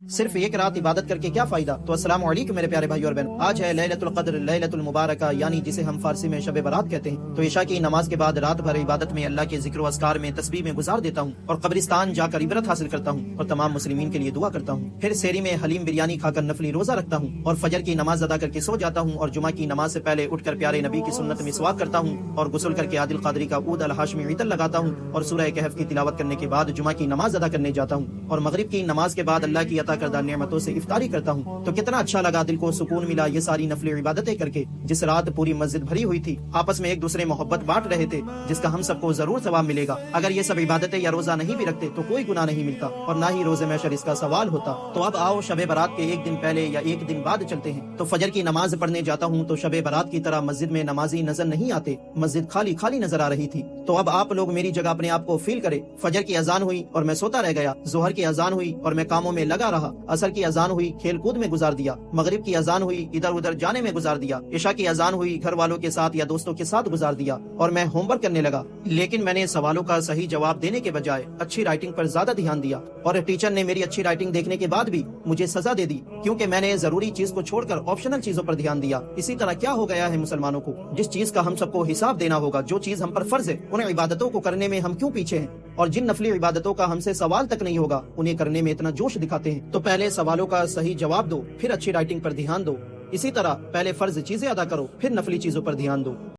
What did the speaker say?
صرف ایک رات عبادت کر کے کیا فائدہ؟ تو السلام علیکم میرے پیارے بھائی اور بہن، آج ہے لیلۃ القدر، لیلۃ المبارکہ، یعنی جسے ہم فارسی میں شب برات کہتے ہیں۔ تو عشاء کی نماز کے بعد رات بھر عبادت میں اللہ کے ذکر و اذکار میں تسبیح میں گزار دیتا ہوں اور قبرستان جا کر عبرت حاصل کرتا ہوں اور تمام مسلمین کے لیے دعا کرتا ہوں۔ پھر سحری میں حلیم بریانی کھا کر نفلی روزہ رکھتا ہوں اور فجر کی نماز ادا کر کے سو جاتا ہوں اور جمعہ کی نماز سے پہلے اٹھ کر پیارے نبی کی سنت میں مسواک کرتا ہوں اور غسل کر کے عادل قادری کا عود الہاشمی عطر لگاتا ہوں اور سورہ کہف کی تلاوت کرنے کے بعد جمعہ کی نماز ادا کرنے جاتا ہوں اور مغرب کی نماز کے بعد اللہ کی عطا کردہ نعمتوں سے افطاری کرتا ہوں۔ تو کتنا اچھا لگا، دل کو سکون ملا یہ ساری نفلی عبادتیں کر کے۔ جس رات پوری مسجد بھری ہوئی تھی، آپس میں ایک دوسرے محبت بانٹ رہے تھے، جس کا ہم سب کو ضرور ثواب ملے گا۔ اگر یہ سب عبادتیں یا روزہ نہیں بھی رکھتے تو کوئی گناہ نہیں ملتا اور نہ ہی روزے محشر اس کا سوال ہوتا۔ تو اب آؤ شب برات کے ایک دن پہلے یا ایک دن بعد چلتے ہیں۔ تو فجر کی نماز پڑھنے جاتا ہوں تو شب برات کی طرح مسجد میں نمازی نظر نہیں آتے، مسجد خالی خالی نظر آ رہی تھی۔ تو اب آپ لوگ میری جگہ اپنے آپ کو فیل کرے۔ فجر کی اذان ہوئی اور میں سوتا رہ گیا، ظہر کی اذان ہوئی اور میں کاموں میں لگا رہا، عصر کی اذان ہوئی کھیل کود میں گزار دیا، مغرب کی اذان ہوئی ادھر ادھر جانے میں گزار دیا، عشاء کی اذان ہوئی گھر والوں کے ساتھ یا دوستوں کے ساتھ گزار دیا اور میں ہوم ورک کرنے لگا۔ لیکن میں نے سوالوں کا صحیح جواب دینے کے بجائے اچھی رائٹنگ پر زیادہ دھیان دیا اور ٹیچر نے میری اچھی رائٹنگ دیکھنے کے بعد بھی مجھے سزا دے دی، کیونکہ میں نے ضروری چیز کو چھوڑ کر آپشنل چیزوں پر دھیان دیا۔ اسی طرح کیا ہو گیا ہے مسلمانوں کو، جس چیز کا ہم سب کو حساب دینا ہوگا، جو چیز ہم پر فرض ہے، ان عبادتوں کو کرنے میں ہم کیوں پیچھے ہیں؟ اور جن نفلی عبادتوں کا ہم سے سوال تک نہیں ہوگا انہیں کرنے میں اتنا جوش دکھاتے ہیں۔ تو پہلے سوالوں کا صحیح جواب دو، پھر اچھی رائٹنگ پر دھیان دو۔ اسی طرح پہلے فرض چیزیں ادا کرو، پھر نفلی چیزوں پر دھیان دو۔